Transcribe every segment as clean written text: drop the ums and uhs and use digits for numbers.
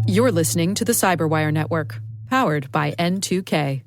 You're listening to the Cyberwire Network, powered by N2K.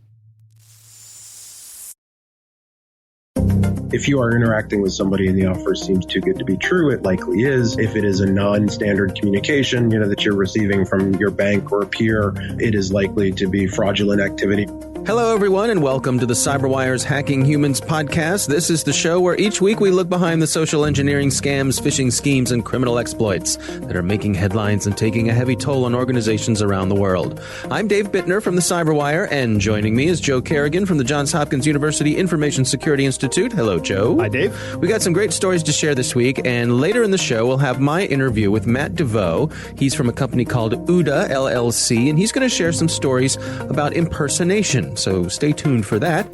If you are interacting with somebody and the offer seems too good to be true, it likely is. If it is a non-standard communication, that you're receiving from your bank or a peer, it is likely to be fraudulent activity. Hello, everyone, and welcome to the CyberWire's Hacking Humans podcast. This is the show where each week we look behind the social engineering scams, phishing schemes, and criminal exploits that are making headlines and taking a heavy toll on organizations around the world. I'm Dave Bittner from the CyberWire, and joining me is Joe Kerrigan from the Johns Hopkins University Information Security Institute. Hello, Joe. Hi, Dave. We got some great stories to share this week, and later in the show we'll have my interview with Matt Devost. He's from a company called OODA LLC, and he's going to share some stories about impersonation. So stay tuned for that.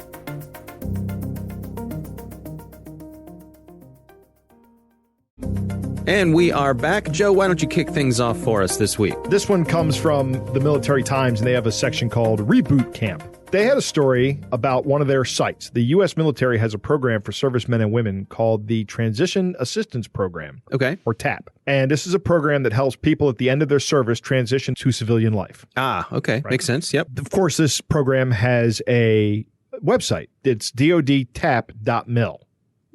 And we are back. Joe, why don't you kick things off for us this week? This one comes from the Military Times, and they have a section called Reboot Camp. They had a story about one of their sites. The U.S. military has a program for servicemen and women called the Transition Assistance Program, or TAP. And this is a program that helps people at the end of their service transition to civilian life. Ah, okay. Right. Makes sense. Yep. Of course, this program has a website. It's dodtap.mil.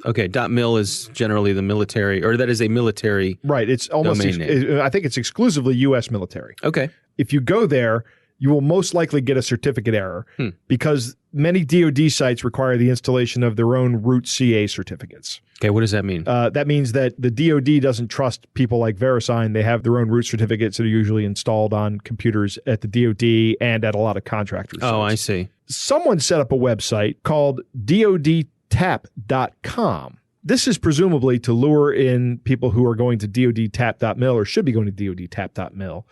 Okay, .mil is generally the military, or that is a military right. It's almost, I think it's exclusively U.S. military. Okay. If you go there, you will most likely get a certificate error because many DoD sites require the installation of their own root CA certificates. Okay, what does that mean? That means that the DoD doesn't trust people like VeriSign. They have their own root certificates that are usually installed on computers at the DoD and at a lot of contractors. Oh, I see. Someone set up a website called dodtap.com. This is presumably to lure in people who are going to dodtap.mil or should be going to dodtap.mil.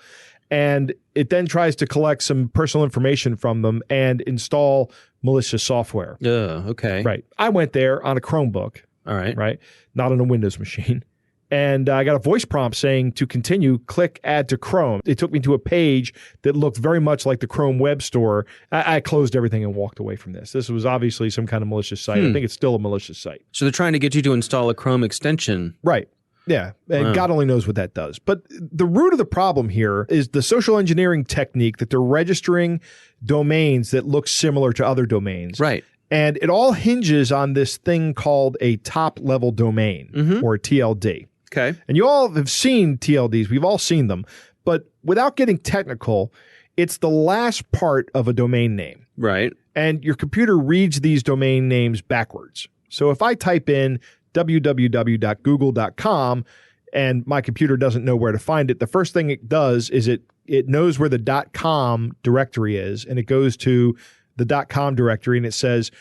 And it then tries to collect some personal information from them and install malicious software. Okay. Right. I went there on a Chromebook. All right. Right. Not on a Windows machine. And I got a voice prompt saying to continue, click add to Chrome. It took me to a page that looked very much like the Chrome web store. I closed everything and walked away from this. This was obviously some kind of malicious site. I think it's still a malicious site. So they're trying to get you to install a Chrome extension. Right. Yeah, and God only knows what that does. But the root of the problem here is the social engineering technique that they're registering domains that look similar to other domains. Right. And it all hinges on this thing called a top-level domain, or a TLD. Okay. And you all have seen TLDs. We've all seen them. But without getting technical, it's the last part of a domain name. Right. And your computer reads these domain names backwards. So if I type in www.google.com and my computer doesn't know where to find it, the first thing it does is it knows where the .com directory is, and it goes to the .com directory and it says,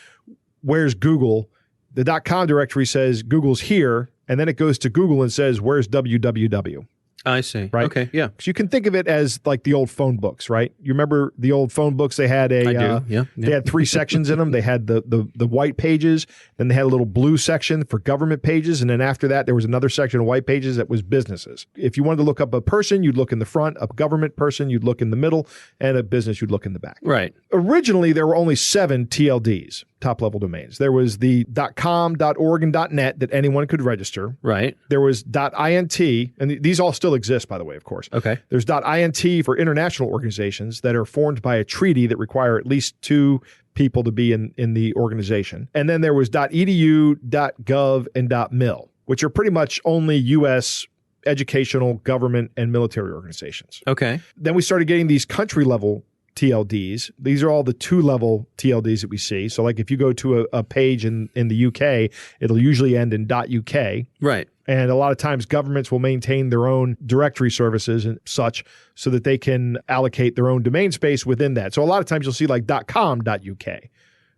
where's Google? The .com directory says Google's here, and then it goes to Google and says, where's www? I see. Right? Okay, yeah. So you can think of it as like the old phone books, right? You remember the old phone books? They had I do. Yeah. They had 3 sections in them. They had the white pages, then they had a little blue section for government pages, and then after that there was another section of white pages that was businesses. If you wanted to look up a person, you'd look in the front, a government person, you'd look in the middle, and a business, you'd look in the back. Right. Originally, there were only 7 TLDs. Top-level domains. There was the .com, .org, and .net that anyone could register. Right. There was .int, and these all still exist, by the way, of course. Okay. There's .int for international organizations that are formed by a treaty that require at least 2 people to be in the organization. And then there was .edu, .gov, and .mil, which are pretty much only U.S. educational, government, and military organizations. Okay. Then we started getting these country-level TLDs. These are all the 2-level TLDs that we see. So like if you go to a page in the UK, it'll usually end in .uk. Right. And a lot of times governments will maintain their own directory services and such so that they can allocate their own domain space within that. So a lot of times you'll see like .com.uk,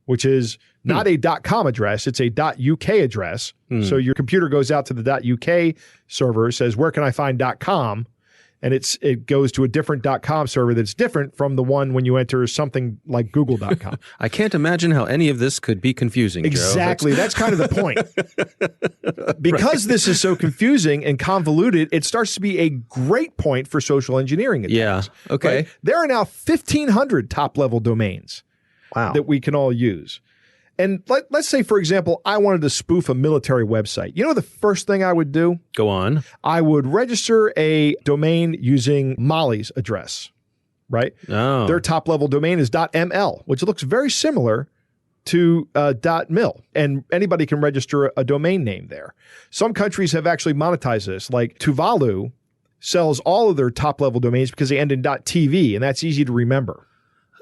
which is not a .com address, it's a .uk address. So your computer goes out to the .uk server, says, where can I find .com? And it goes to a different .com server that's different from the one when you enter something like google.com. I can't imagine how any of this could be confusing, Exactly. Joe. That's kind of the point. Because this is so confusing and convoluted, it starts to be a great point for social engineering attacks. Yeah. Okay. Right? There are now 1,500 top-level domains that we can all use. And let's say, for example, I wanted to spoof a military website. You know the first thing I would do? Go on. I would register a domain using Mali's address, right? Oh. Their top-level domain is .ml, which looks very similar to .mil, and anybody can register a domain name there. Some countries have actually monetized this, like Tuvalu sells all of their top-level domains because they end in .tv, and that's easy to remember.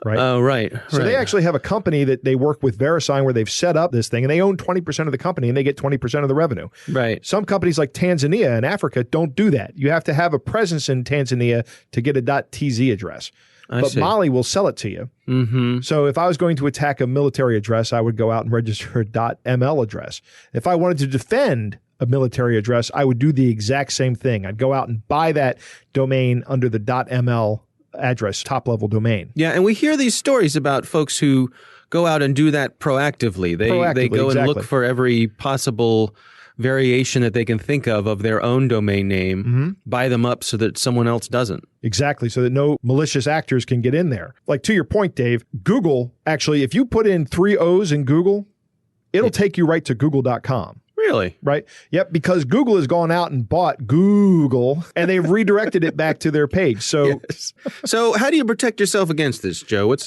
Right. Oh, right. So they actually have a company that they work with, VeriSign, where they've set up this thing, and they own 20% of the company, and they get 20% of the revenue. Right. Some companies like Tanzania and Africa don't do that. You have to have a presence in Tanzania to get a .tz address. But Mali will sell it to you. Mm-hmm. So if I was going to attack a military address, I would go out and register a .ml address. If I wanted to defend a military address, I would do the exact same thing. I'd go out and buy that domain under the .ml address, top-level domain. Yeah, and we hear these stories about folks who go out and do that proactively. They go and look for every possible variation that they can think of their own domain name, buy them up so that someone else doesn't. Exactly, so that no malicious actors can get in there. Like, to your point, Dave, Google, actually, if you put in 3 O's in Google, it'll take you right to google.com. Really? Right? Yep, because Google has gone out and bought Google, and they've redirected it back to their page. So, yes. So how do you protect yourself against this, Joe? As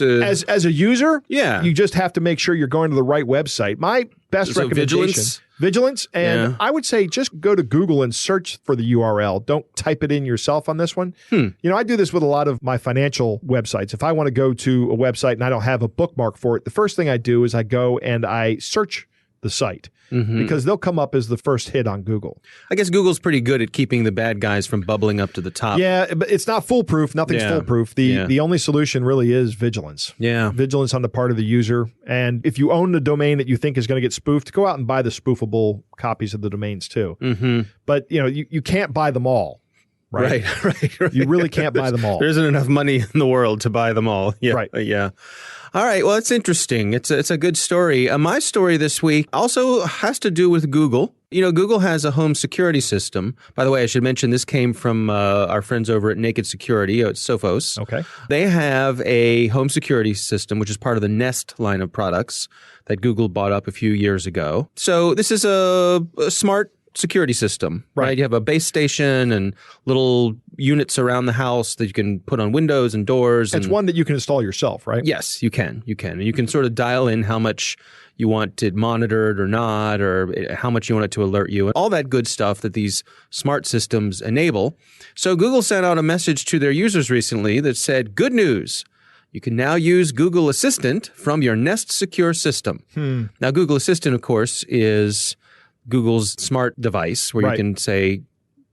a user, yeah, you just have to make sure you're going to the right website. My best recommendation, vigilance, and I would say just go to Google and search for the URL. Don't type it in yourself on this one. You know, I do this with a lot of my financial websites. If I want to go to a website and I don't have a bookmark for it, the first thing I do is I go and I search the site. Because they'll come up as the first hit on Google. I guess Google's pretty good at keeping the bad guys from bubbling up to the top. Yeah, but it's not foolproof. Nothing's foolproof. The only solution really is vigilance. Yeah. Vigilance on the part of the user. And if you own a domain that you think is going to get spoofed, go out and buy the spoofable copies of the domains too. But you know, you can't buy them all. Right. You really can't buy them all. There isn't enough money in the world to buy them all. Yeah. Right. Yeah. All right. Well, it's interesting. It's a good story. My story this week also has to do with Google. You know, Google has a home security system. By the way, I should mention this came from our friends over at Naked Security at Sophos. Okay. They have a home security system, which is part of the Nest line of products that Google bought up a few years ago. So this is a smart security system, right? You have a base station and little units around the house that you can put on windows and doors. It's one that you can install yourself, right? Yes, you can. And you can sort of dial in how much you want it monitored or not, or how much you want it to alert you, and all that good stuff that these smart systems enable. So Google sent out a message to their users recently that said, good news. You can now use Google Assistant from your Nest Secure system. Now, Google Assistant, of course, is Google's smart device where you can say,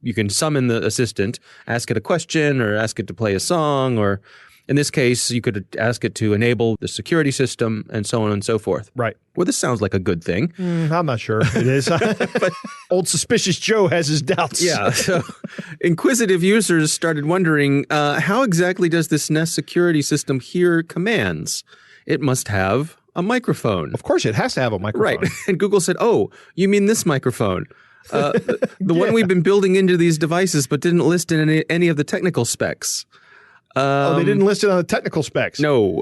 you can summon the assistant, ask it a question or ask it to play a song, or in this case, you could ask it to enable the security system and so on and so forth. Right. Well, this sounds like a good thing. I'm not sure it is. But old suspicious Joe has his doubts. Yeah. So inquisitive users started wondering, how exactly does this Nest security system hear commands? It must have a microphone. Of course, it has to have a microphone. Right. And Google said, oh, you mean this microphone? The one we've been building into these devices but didn't list in any of the technical specs. They didn't list it on the technical specs? No.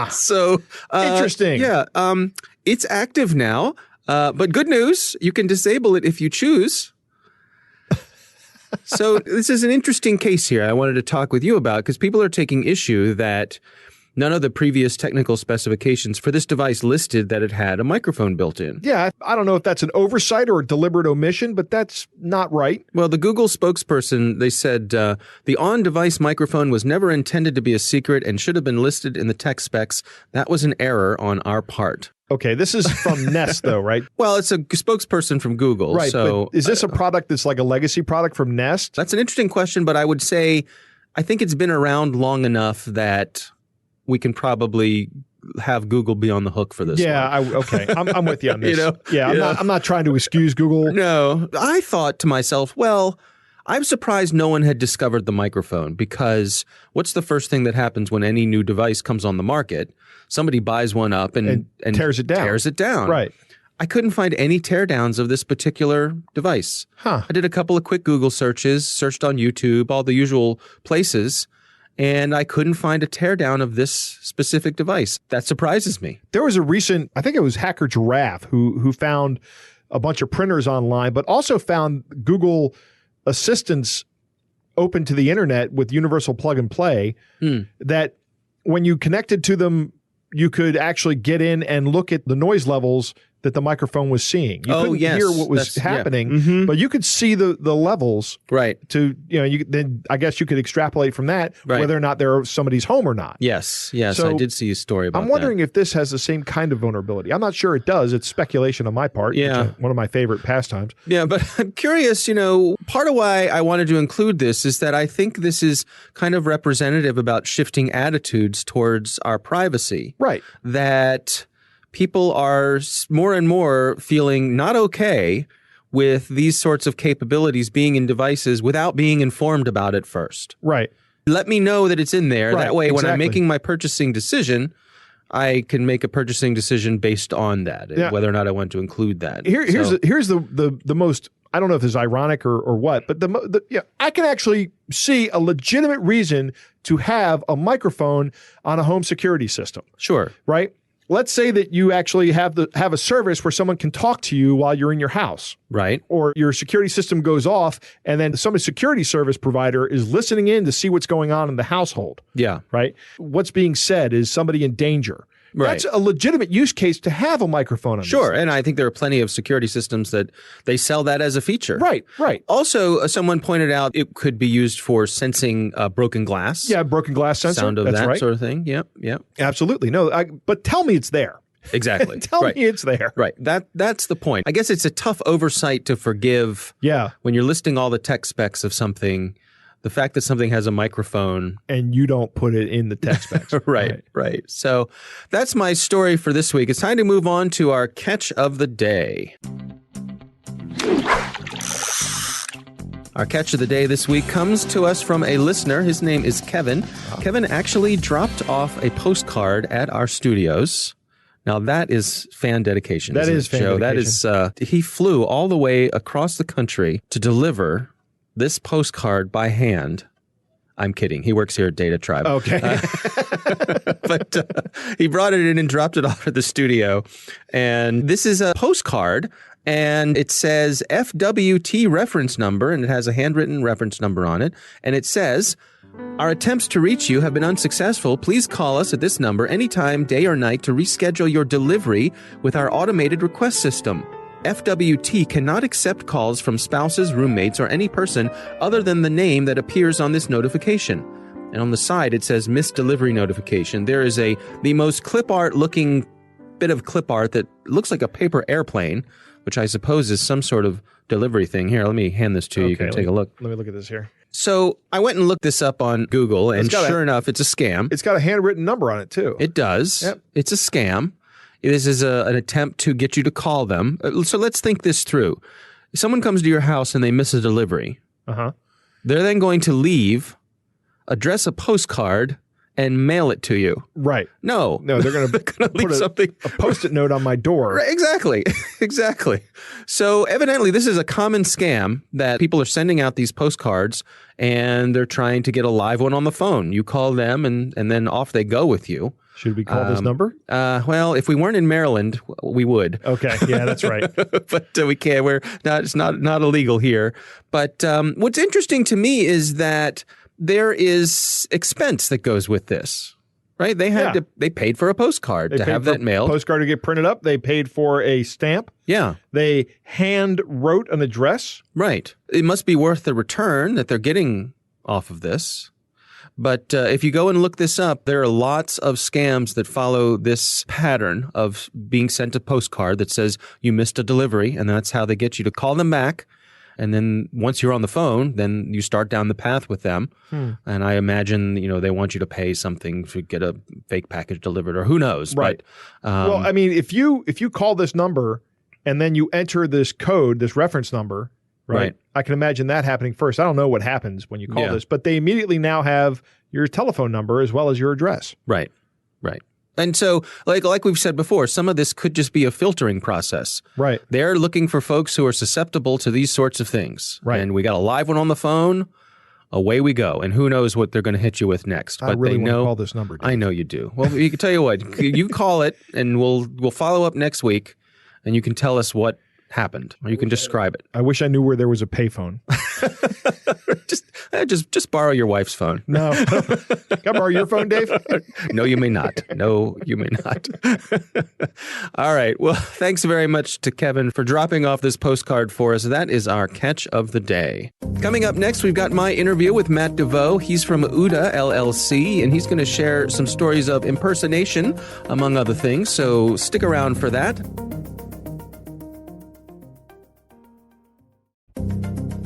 So interesting. Yeah. It's active now. But good news, you can disable it if you choose. So this is an interesting case here I wanted to talk with you about because people are taking issue that none of the previous technical specifications for this device listed that it had a microphone built in. Yeah, I don't know if that's an oversight or a deliberate omission, but that's not right. Well, the Google spokesperson, they said, the on-device microphone was never intended to be a secret and should have been listed in the tech specs. That was an error on our part. Okay, this is from Nest, though, right? Well, it's a spokesperson from Google. Right, so, but is this a product that's like a legacy product from Nest? That's an interesting question, but I would say I think it's been around long enough that we can probably have Google be on the hook for this. Yeah, okay. I'm with you on this. You know? I'm not trying to excuse Google. No, I thought to myself, well, I'm surprised no one had discovered the microphone because what's the first thing that happens when any new device comes on the market? Somebody buys one up and tears it down. Right. I couldn't find any teardowns of this particular device. I did a couple of quick Google searches, searched on YouTube, all the usual places. and I couldn't find a teardown of this specific device. That surprises me. There was a recent, I think it was Hacker Giraffe, who found a bunch of printers online, but also found Google Assistants open to the internet with universal plug and play that when you connected to them, you could actually get in and look at the noise levels that the microphone was seeing. You couldn't hear what was happening, but you could see the levels. Right. To, then I guess you could extrapolate from that whether or not they're somebody's home or not. Yes. So I did see a story about that. I'm wondering if this has the same kind of vulnerability. I'm not sure it does. It's speculation on my part. Yeah. One of my favorite pastimes. Yeah, but I'm curious, part of why I wanted to include this is that I think this is kind of representative about shifting attitudes towards our privacy. Right. That people are more and more feeling not okay with these sorts of capabilities being in devices without being informed about it first. Right. Let me know that it's in there. Right, that way, when I'm exactly. making my purchasing decision, I can make a purchasing decision based on that, whether or not I want to include that. Here's the most, I don't know if it's ironic or what, but I can actually see a legitimate reason to have a microphone on a home security system. Sure. Right? Let's say that you actually have a service where someone can talk to you while you're in your house. Right. Or your security system goes off and then some security service provider is listening in to see what's going on in the household. Yeah. Right? What's being said is somebody in danger. Right. That's a legitimate use case to have a microphone on. Sure, and I think there are plenty of security systems that they sell that as a feature. Right, right. Also, someone pointed out it could be used for sensing broken glass. Yeah, broken glass sensor. Sound of That's that right. sort of thing. Yep. Absolutely. No, but tell me it's there. Exactly. Tell me it's there. Right. That's the point. I guess it's a tough oversight to forgive. Yeah. When you're listing all the tech specs of something, the fact that something has a microphone. And you don't put it in the tech specs. Right. So that's my story for this week. It's time to move on to our catch of the day. Our catch of the day this week comes to us from a listener. His name is Kevin. Kevin actually dropped off a postcard at our studios. Now, that is fan dedication. That is fan dedication. That is, he flew all the way across the country to deliver this postcard by hand. I'm kidding. He works here at Data Tribe. Okay. But he brought it in and dropped it off at the studio. And this is a postcard, and it says FWT reference number, and it has a handwritten reference number on it. And it says, "Our attempts to reach you have been unsuccessful. Please call us at this number anytime, day or night, to reschedule your delivery with our automated request system. FWT cannot accept calls from spouses, roommates, or any person other than the name that appears on this notification." And on the side, it says missed delivery notification. There is the most clip art looking bit of clip art that looks like a paper airplane, which I suppose is some sort of delivery thing. Here, let me hand this to you. You can take a look. Let me look at this here. So I went and looked this up on Google, and sure enough, it's a scam. It's got a handwritten number on it, too. It does. Yep. It's a scam. This is an attempt to get you to call them. So let's think this through. If someone comes to your house and they miss a delivery, they're then going to leave, address a postcard, and mail it to you. Right. No, they're going to leave something. A Post-it note on my door. Right, exactly. So evidently this is a common scam that people are sending out these postcards and they're trying to get a live one on the phone. You call them and then off they go with you. Should we call this number? Well, if we weren't in Maryland, we would. Okay, yeah, that's right. But we can't. It's not illegal here. But what's interesting to me is that there is expense that goes with this, right? They paid for a postcard to have that mailed. Postcard to get printed up. They paid for a stamp. Yeah. They hand wrote an address. Right. It must be worth the return that they're getting off of this. But if you go and look this up, there are lots of scams that follow this pattern of being sent a postcard that says you missed a delivery, and that's how they get you to call them back. And then once you're on the phone, then you start down the path with them. And I imagine, they want you to pay something to get a fake package delivered, or who knows. Right. But, well, I mean, if you call this number and then you enter this code, this reference number, right? I can imagine that happening first. I don't know what happens when you call this, but they immediately now have your telephone number as well as your address. Right. And so, like we've said before, some of this could just be a filtering process. Right. They're looking for folks who are susceptible to these sorts of things. Right. And we got a live one on the phone, away we go. And who knows what they're going to hit you with next. I But really they want to know. call this number, Dave. I know you do. Well, you can tell you what. You call it, and we'll follow up next week, and you can tell us what happened, or you can describe it. I wish I knew where there was a payphone. Just borrow your wife's phone. No. Can I borrow your phone, Dave? No, you may not. No, you may not. All right. Well, thanks very much to Kevin for dropping off this postcard for us. That is our catch of the day. Coming up next, we've got my interview with Matt Devost. He's from OODA LLC, and he's going to share some stories of impersonation, among other things. So stick around for that.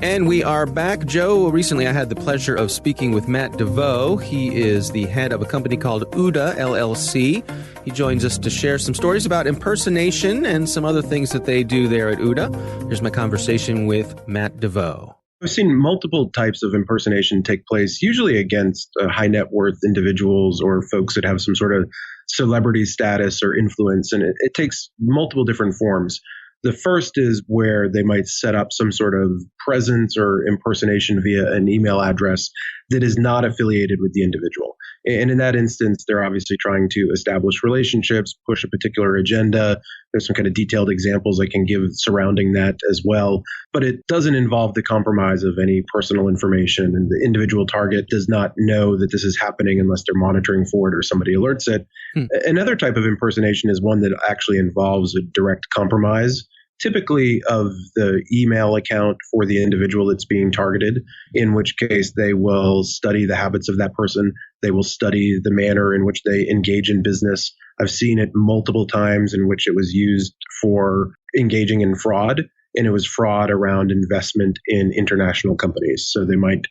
And we are back. Joe, recently I had the pleasure of speaking with Matt Devost. He is the head of a company called OODA LLC. He joins us to share some stories about impersonation and some other things that they do there at OODA. Here's my conversation with Matt Devost. I've seen multiple types of impersonation take place, usually against high net worth individuals or folks that have some sort of celebrity status or influence. And it takes multiple different forms. The first is where they might set up some sort of presence or impersonation via an email address that is not affiliated with the individual. And in that instance, they're obviously trying to establish relationships, push a particular agenda. There's some kind of detailed examples I can give surrounding that as well. But it doesn't involve the compromise of any personal information. And the individual target does not know that this is happening unless they're monitoring for it or somebody alerts it. Another type of impersonation is one that actually involves a direct compromise, typically of the email account for the individual that's being targeted, in which case they will study the habits of that person. They will study the manner in which they engage in business. I've seen it multiple times in which it was used for engaging in fraud, and it was fraud around investment in international companies. So they might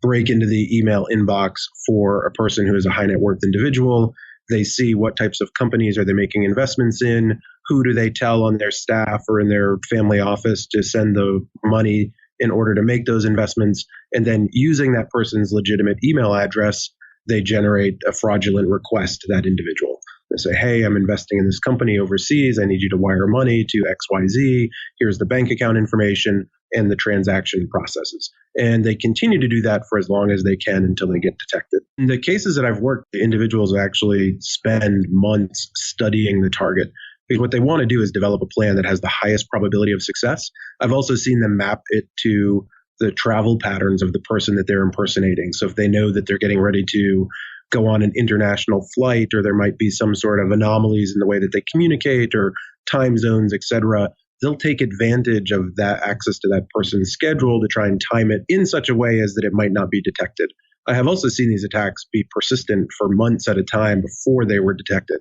break into the email inbox for a person who is a high net worth individual. They see what types of companies are they making investments in, who do they tell on their staff or in their family office to send the money in order to make those investments. And then using that person's legitimate email address, they generate a fraudulent request to that individual. They say, hey, I'm investing in this company overseas. I need you to wire money to XYZ. Here's the bank account information and the transaction processes. And they continue to do that for as long as they can until they get detected. In the cases that I've worked, individuals actually spend months studying the target, because what they want to do is develop a plan that has the highest probability of success. I've also seen them map it to the travel patterns of the person that they're impersonating. So if they know that they're getting ready to go on an international flight, or there might be some sort of anomalies in the way that they communicate or time zones, et cetera, they'll take advantage of that access to that person's schedule to try and time it in such a way as that it might not be detected. I have also seen these attacks be persistent for months at a time before they were detected.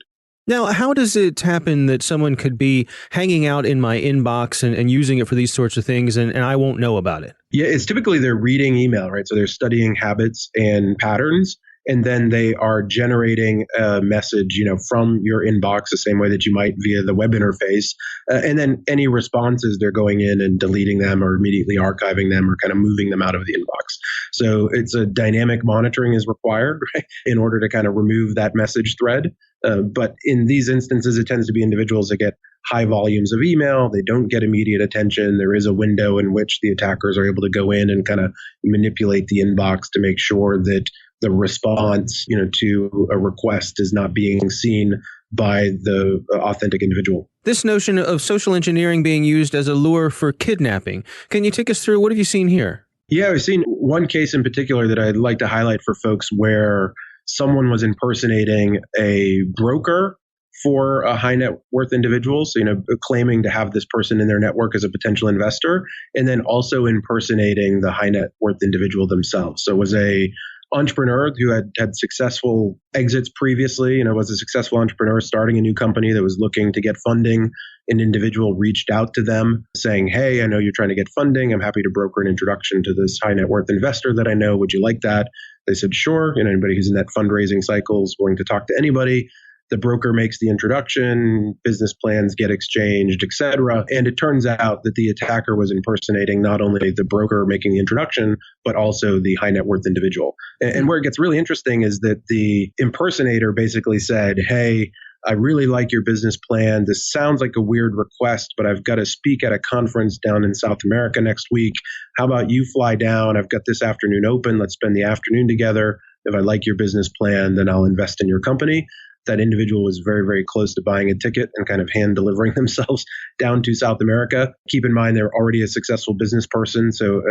Now, how does it happen that someone could be hanging out in my inbox and using it for these sorts of things, and I won't know about it? Yeah, it's typically they're reading email, right? So they're studying habits and patterns, and then they are generating a message, from your inbox the same way that you might via the web interface. And then any responses, they're going in and deleting them or immediately archiving them or kind of moving them out of the inbox. So it's a dynamic monitoring is required, right, in order to kind of remove that message thread. But in these instances, it tends to be individuals that get high volumes of email. They don't get immediate attention. There is a window in which the attackers are able to go in and kind of manipulate the inbox to make sure that the response, to a request is not being seen by the authentic individual. This notion of social engineering being used as a lure for kidnapping. Can you take us through what have you seen here? Yeah, I've seen one case in particular that I'd like to highlight for folks where someone was impersonating a broker for a high net worth individual, so, claiming to have this person in their network as a potential investor, and then also impersonating the high net worth individual themselves. So it was a entrepreneur who had successful exits previously, was a successful entrepreneur starting a new company that was looking to get funding. An individual reached out to them saying, hey, I know you're trying to get funding. I'm happy to broker an introduction to this high net worth investor that I know. Would you like that? They said, sure. Anybody who's in that fundraising cycle is willing to talk to anybody. The broker makes the introduction, business plans get exchanged, et cetera. And it turns out that the attacker was impersonating not only the broker making the introduction, but also the high net worth individual. And where it gets really interesting is that the impersonator basically said, hey, I really like your business plan. This sounds like a weird request, but I've got to speak at a conference down in South America next week. How about you fly down? I've got this afternoon open. Let's spend the afternoon together. If I like your business plan, then I'll invest in your company. That individual was very, very close to buying a ticket and kind of hand delivering themselves down to South America. Keep in mind, they're already a successful business person, so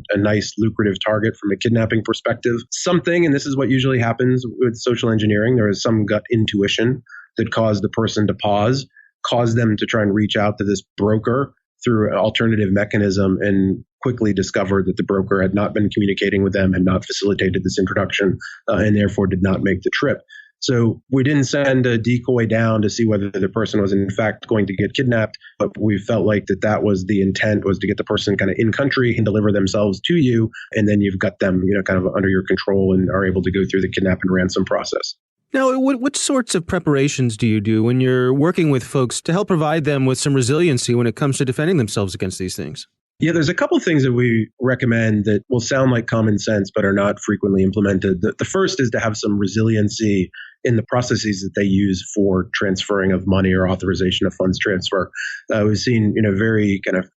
a nice lucrative target from a kidnapping perspective. Something, and this is what usually happens with social engineering, there is some gut intuition that caused the person to pause, caused them to try and reach out to this broker through an alternative mechanism, and quickly discovered that the broker had not been communicating with them, had not facilitated this introduction, and therefore did not make the trip. So we didn't send a decoy down to see whether the person was in fact going to get kidnapped, but we felt like that was the intent, was to get the person kind of in country and deliver themselves to you. And then you've got them, kind of under your control and are able to go through the kidnap and ransom process. Now, what sorts of preparations do you do when you're working with folks to help provide them with some resiliency when it comes to defending themselves against these things? Yeah, there's a couple of things that we recommend that will sound like common sense, but are not frequently implemented. The first is to have some resiliency in the processes that they use for transferring of money or authorization of funds transfer. We've seen, very kind of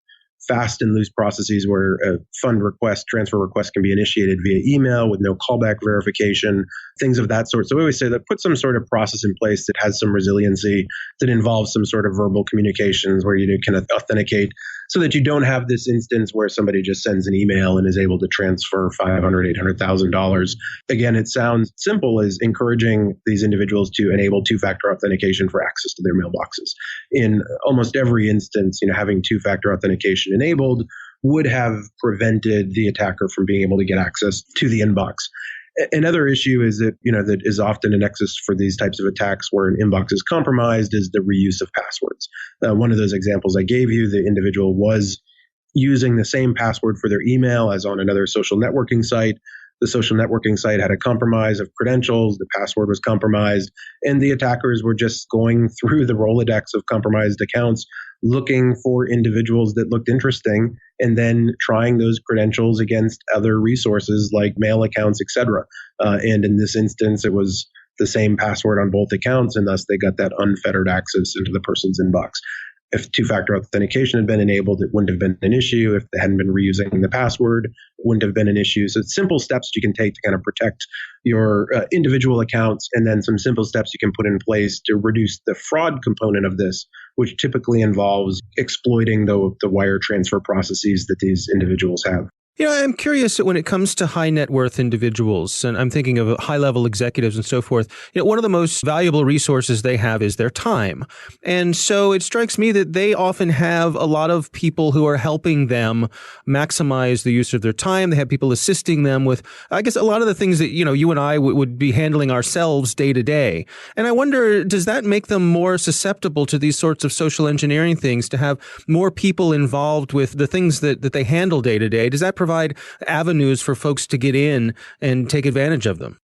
fast and loose processes where a fund request, transfer request can be initiated via email with no callback verification, things of that sort. So we always say that put some sort of process in place that has some resiliency, that involves some sort of verbal communications where you can authenticate, so that you don't have this instance where somebody just sends an email and is able to transfer $500,000, $800,000. Again, it sounds simple as encouraging these individuals to enable two-factor authentication for access to their mailboxes. In almost every instance, having two-factor authentication enabled would have prevented the attacker from being able to get access to the inbox. Another issue is that, that is often a nexus for these types of attacks where an inbox is compromised is the reuse of passwords. One of those examples I gave you, the individual was using the same password for their email as on another social networking site. The social networking site had a compromise of credentials, the password was compromised, and the attackers were just going through the Rolodex of compromised accounts, looking for individuals that looked interesting, and then trying those credentials against other resources like mail accounts, etc. And in this instance, it was the same password on both accounts, and thus they got that unfettered access into the person's inbox. If two-factor authentication had been enabled, it wouldn't have been an issue. If they hadn't been reusing the password, it wouldn't have been an issue. So it's simple steps you can take to kind of protect your individual accounts, and then some simple steps you can put in place to reduce the fraud component of this, which typically involves exploiting the wire transfer processes that these individuals have. I'm curious that when it comes to high net worth individuals, and I'm thinking of high level executives and so forth, one of the most valuable resources they have is their time. And so it strikes me that they often have a lot of people who are helping them maximize the use of their time. They have people assisting them with, I guess, a lot of the things that, you and I would be handling ourselves day to day. And I wonder, does that make them more susceptible to these sorts of social engineering things, to have more people involved with the things that they handle day to day? Does that provide avenues for folks to get in and take advantage of them?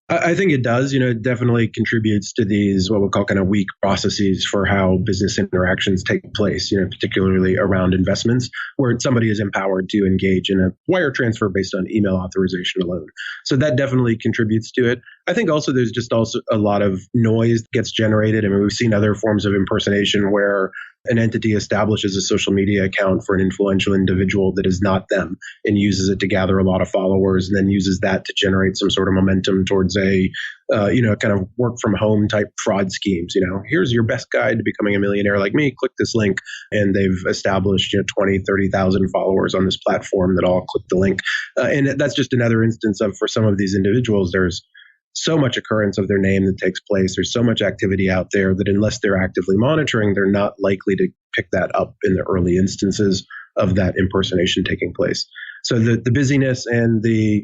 I think it does. It definitely contributes to these what we'll call kind of weak processes for how business interactions take place, particularly around investments, where somebody is empowered to engage in a wire transfer based on email authorization alone. So that definitely contributes to it. I think also there's just also a lot of noise that gets generated. I mean, we've seen other forms of impersonation where an entity establishes a social media account for an influential individual that is not them and uses it to gather a lot of followers, and then uses that to generate some sort of momentum towards a, kind of work from home type fraud schemes. Here's your best guide to becoming a millionaire like me. Click this link. And they've established 20, 30,000 followers on this platform that all click the link. And that's just another instance of, for some of these individuals, there's so much occurrence of their name that takes place. There's so much activity out there that unless they're actively monitoring, they're not likely to pick that up in the early instances of that impersonation taking place. So the busyness and the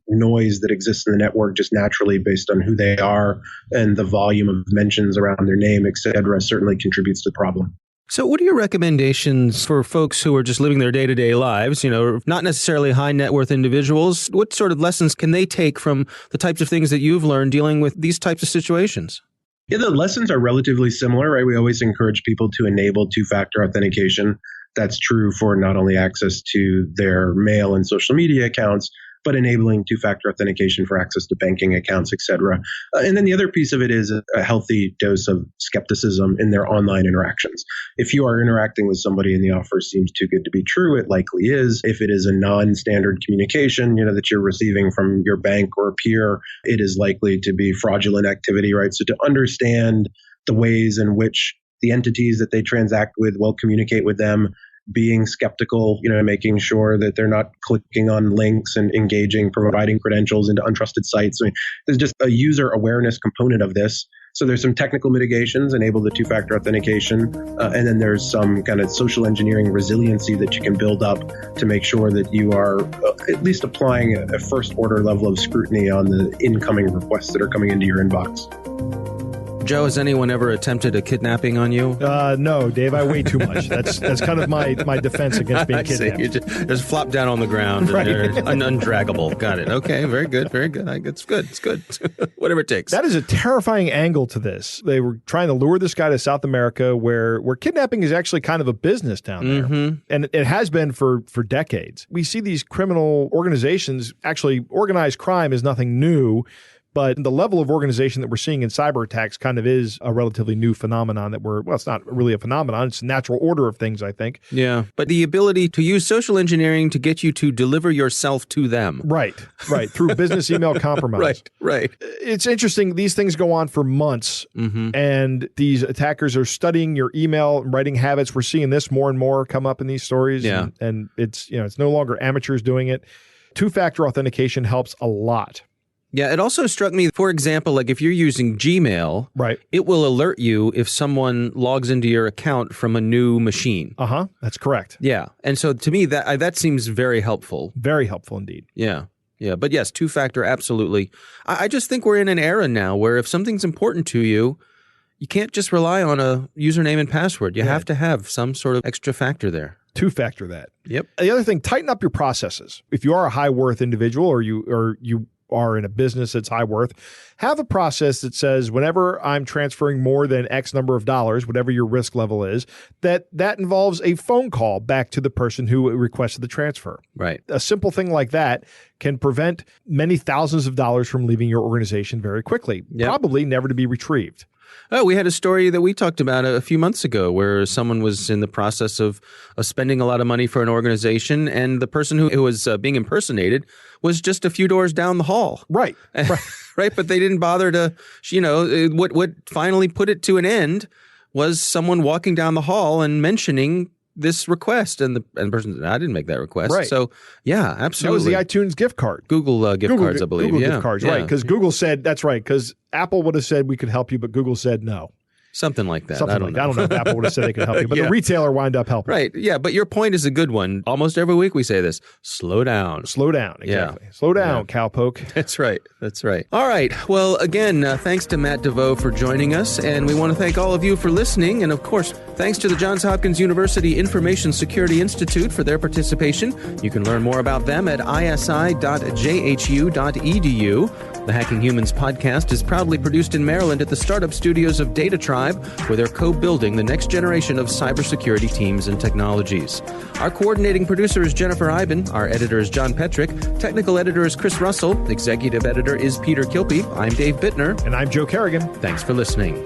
noise that exists in the network just naturally based on who they are and the volume of mentions around their name, et cetera, certainly contributes to the problem. So what are your recommendations for folks who are just living their day-to-day lives, not necessarily high net worth individuals? What sort of lessons can they take from the types of things that you've learned dealing with these types of situations? Yeah, the lessons are relatively similar, right? We always encourage people to enable two-factor authentication. That's true for not only access to their mail and social media accounts, but enabling two-factor authentication for access to banking accounts, et cetera. And then the other piece of it is a healthy dose of skepticism in their online interactions. If you are interacting with somebody and the offer seems too good to be true, it likely is. If it is a non-standard communication, that you're receiving from your bank or peer, it is likely to be fraudulent activity, right? So to understand the ways in which the entities that they transact with will communicate with them, being skeptical, making sure that they're not clicking on links and engaging, providing credentials into untrusted sites. I mean, there's just a user awareness component of this. So there's some technical mitigations, enable the two-factor authentication, and then there's some kind of social engineering resiliency that you can build up to make sure that you are at least applying a first-order level of scrutiny on the incoming requests that are coming into your inbox. Joe, has anyone ever attempted a kidnapping on you? No, Dave, I weigh too much. That's kind of my defense against being kidnapped. You just flop down on the ground right. and you're undraggable. Got it. Okay, very good, very good. It's good. Whatever it takes. That is a terrifying angle to this. They were trying to lure this guy to South America where kidnapping is actually kind of a business down there. Mm-hmm. And it has been for decades. We see these criminal organizations, actually organized crime is nothing new. But the level of organization that we're seeing in cyber attacks kind of is a relatively new phenomenon it's not really a phenomenon. It's a natural order of things, I think. Yeah. But the ability to use social engineering to get you to deliver yourself to them. Right. Through business email compromise. Right. It's interesting. These things go on for months, and these attackers are studying your email and writing habits. We're seeing this more and more come up in these stories. Yeah. And it's no longer amateurs doing it. Two-factor authentication helps a lot. Yeah, it also struck me, for example, like if you're using Gmail, right, it will alert you if someone logs into your account from a new machine. That's correct. Yeah, and so to me, that seems very helpful. Very helpful indeed. Yeah, but yes, two-factor, absolutely. I just think we're in an era now where if something's important to you, you can't just rely on a username and password. You have to have some sort of extra factor there. Two-factor that. Yep. The other thing, tighten up your processes. If you are a high-worth individual or you are in a business that's high worth, have a process that says whenever I'm transferring more than X number of dollars, whatever your risk level is, that involves a phone call back to the person who requested the transfer. Right. A simple thing like that can prevent many thousands of dollars from leaving your organization very quickly, probably never to be retrieved. Oh, we had a story that we talked about a few months ago where someone was in the process of spending a lot of money for an organization, and the person who was being impersonated was just a few doors down the hall. Right. Right. But they didn't bother to, what finally put it to an end was someone walking down the hall and mentioning this request, and the person said, I didn't make that request. Right. So, yeah, absolutely. That was the iTunes gift card. Google gift cards, I believe. Google gift cards, right. Because Google said, that's right, because Apple would have said we could help you, but Google said no. Something like that. I don't know if Apple would have said they could help you, but the retailer wound up helping. Right. Yeah. But your point is a good one. Almost every week we say this. Slow down. Slow down. Exactly. Yeah. Slow down, cowpoke. That's right. All right. Well, again, thanks to Matt Devost for joining us. And we want to thank all of you for listening. And of course, thanks to the Johns Hopkins University Information Security Institute for their participation. You can learn more about them at isi.jhu.edu. The Hacking Humans podcast is proudly produced in Maryland at the startup studios of Data Tribe, where they're co-building the next generation of cybersecurity teams and technologies. Our coordinating producer is Jennifer Iben. Our editor is John Petrick. Technical editor is Chris Russell. Executive editor is Peter Kilpie. I'm Dave Bittner. And I'm Joe Kerrigan. Thanks for listening.